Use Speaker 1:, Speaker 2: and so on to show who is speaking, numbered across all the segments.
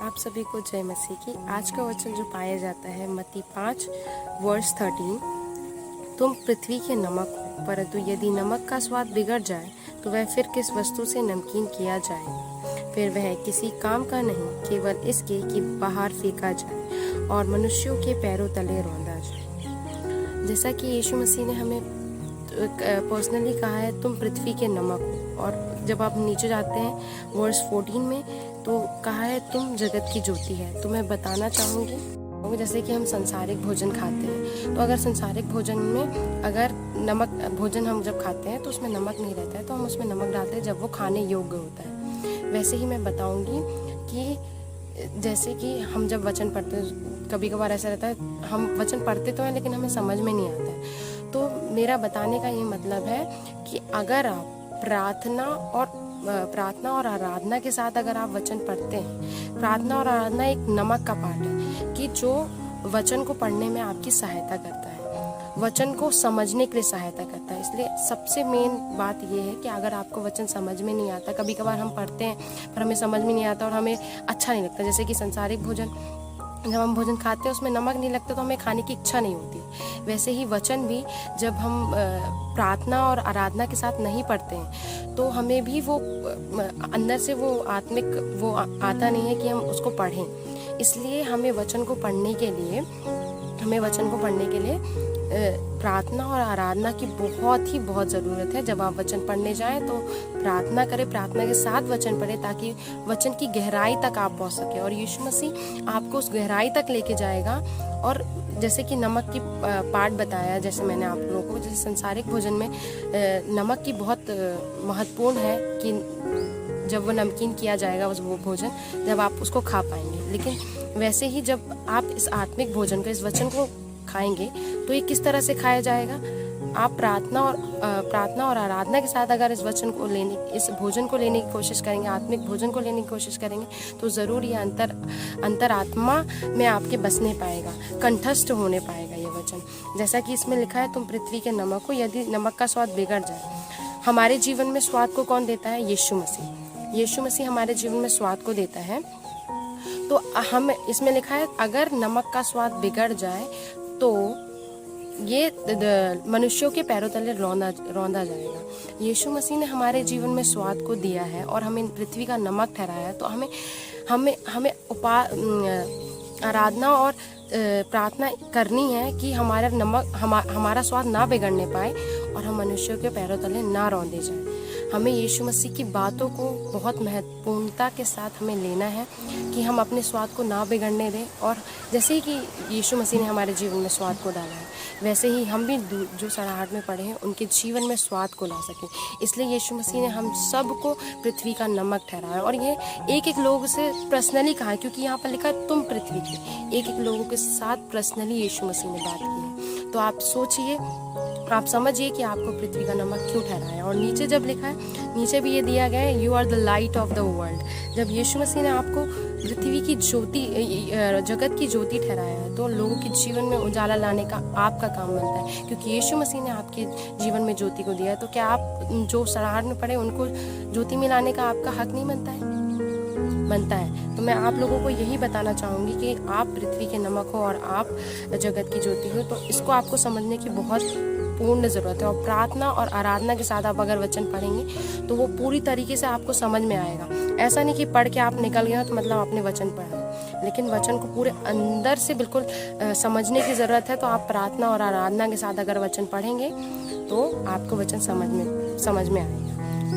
Speaker 1: आप सभी को जय मसीह की। आज का वचन जो पाया जाता है मत्ती 5 वर्स 13, तुम पृथ्वी के नमक हो, परंतु यदि नमक का स्वाद बिगड़ जाए तो वह फिर किस वस्तु से नमकीन किया जाए, फिर वह किसी काम का नहीं, केवल इसके कि बाहर फेंका जाए और मनुष्यों के पैरों तले रौंदा जाए। जैसा कि यीशु मसीह ने हमें पर्सनली कहा है, तुम पृथ्वी के नमक हो। और जब आप नीचे जाते हैं वर्स 14 में तो कहा है तुम जगत की ज्योति है। तो मैं बताना चाहूँगी, जैसे कि हम संसारिक भोजन खाते हैं, तो अगर संसारिक भोजन में अगर नमक भोजन हम जब खाते हैं तो उसमें नमक नहीं रहता है, तो हम उसमें नमक डालते हैं जब वो खाने योग्य होता है। वैसे ही मैं बताऊँगी कि जैसे कि हम जब वचन पढ़ते हैं, कभी कभार ऐसा रहता है हम वचन पढ़ते तो हैं लेकिन हमें समझ में नहीं आता है। तो मेरा बताने का ये मतलब है कि अगर आप प्रार्थना और आराधना के साथ अगर आप वचन पढ़ते हैं, प्रार्थना और आराधना एक नमक का पार्ट है कि जो वचन को पढ़ने में आपकी सहायता करता है, वचन को समझने के लिए सहायता करता है। इसलिए सबसे मेन बात यह है कि अगर आपको वचन समझ में नहीं आता, कभी कभार हम पढ़ते हैं पर हमें समझ में नहीं आता और हमें अच्छा नहीं लगता, जैसे कि संसारिक भोजन जब हम भोजन खाते हैं उसमें नमक नहीं लगता तो हमें खाने की इच्छा नहीं होती। वैसे ही वचन भी जब हम प्रार्थना और आराधना के साथ नहीं पढ़ते हैं तो हमें भी वो अंदर से वो आत्मिक वो आता नहीं है कि हम उसको पढ़ें। इसलिए हमें वचन को पढ़ने के लिए प्रार्थना और आराधना की बहुत ज़रूरत है। जब आप वचन पढ़ने जाएं तो प्रार्थना करें, प्रार्थना के साथ वचन पढ़ें ताकि वचन की गहराई तक आप पहुंच सके और यीशु मसीह आपको उस गहराई तक लेके जाएगा। और जैसे कि नमक की पार्ट बताया, जैसे मैंने आप लोगों को, जैसे संसारिक भोजन में नमक की बहुत महत्वपूर्ण है कि जब वो नमकीन किया जाएगा वो भोजन, जब आप उसको खा पाएंगे। लेकिन वैसे ही जब आप इस आत्मिक भोजन को, इस वचन को खाएंगे तो ये किस तरह से खाया जाएगा। आप प्रार्थना और आराधना के साथ अगर इस भोजन को लेने की कोशिश करेंगे, आत्मिक भोजन को लेने की कोशिश करेंगे, तो ज़रूर ये अंतरात्मा में आपके बसने पाएगा, कंठस्थ होने पाएगा ये वचन। जैसा कि इसमें लिखा है, तुम पृथ्वी के नमक हो, यदि नमक का स्वाद बिगड़ जाए। हमारे जीवन में स्वाद को कौन देता है? यीशु मसीह हमारे जीवन में स्वाद को देता है। तो हम इसमें लिखा है अगर नमक का स्वाद बिगड़ जाए तो ये मनुष्यों के पैरों तले रौंदा जाएगा। यीशु मसीह ने हमारे जीवन में स्वाद को दिया है और हमें पृथ्वी का नमक ठहराया है। तो हमें आराधना और प्रार्थना करनी है कि हमारा स्वाद ना बिगड़ने पाए और हम मनुष्यों के पैरों तले ना रौंदे जाए। हमें यीशु मसीह की बातों को बहुत महत्वपूर्णता के साथ हमें लेना है कि हम अपने स्वाद को ना बिगड़ने दें। और जैसे ही कि यीशु मसीह ने हमारे जीवन में स्वाद को डाला है, वैसे ही हम भी जो सड़ाहट में पड़े हैं उनके जीवन में स्वाद को ला सकें। इसलिए यीशु मसीह ने हम सबको पृथ्वी का नमक ठहराया। और ये एक लोगों से पर्सनली कहा, क्योंकि यहाँ पर लिखा है तुम पृथ्वी के, एक लोगों के साथ पर्सनली यीशु मसीह ने बात की है। तो आप सोचिए, आप समझिए कि आपको पृथ्वी का नमक क्यों ठहराया। और नीचे जब लिखा है, नीचे भी ये दिया गया है, you are the light of the world. जब यीशु मसीह ने आपको पृथ्वी की ज्योति, जगत की ज्योति ठहराया है, तो लोगों के जीवन में उजाला लाने का आपका काम बनता है, क्योंकि यीशु मसीह ने आपके जीवन में ज्योति को दिया है। तो क्या आप जो सड़ाहट में पड़े उनको ज्योति में लाने का आपका हक नहीं बनता है? बनता है। तो मैं आप लोगों को यही बताना चाहूँगी कि आप पृथ्वी के नमक हो और आप जगत की ज्योति हो। तो इसको आपको समझने की बहुत पूर्ण ज़रूरत है। और प्रार्थना और आराधना के साथ आप अगर वचन पढ़ेंगे तो वो पूरी तरीके से आपको समझ में आएगा। ऐसा नहीं कि पढ़ के आप निकल गए तो मतलब आपने वचन पढ़ा, लेकिन वचन को पूरे अंदर से बिल्कुल समझने की ज़रूरत है। तो आप प्रार्थना और आराधना के साथ अगर वचन पढ़ेंगे तो आपको वचन समझ में आएगा।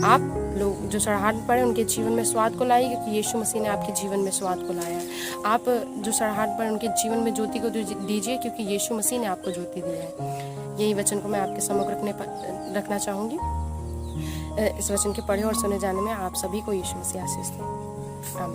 Speaker 1: आप लोग जो सड़ाहट पड़े उनके जीवन में स्वाद को लाइए, क्योंकि यीशु मसीह ने आपके जीवन में स्वाद को लाया है। आप जो सड़ाहट पड़े उनके जीवन में ज्योति को दीजिए, क्योंकि यीशु मसीह ने आपको ज्योति दी है। यही वचन को मैं आपके सम्मुख रखना चाहूँगी। इस वचन के पढ़े और सुने जाने में आप सभी को यीशु मसीह आशीष दें। आमीन।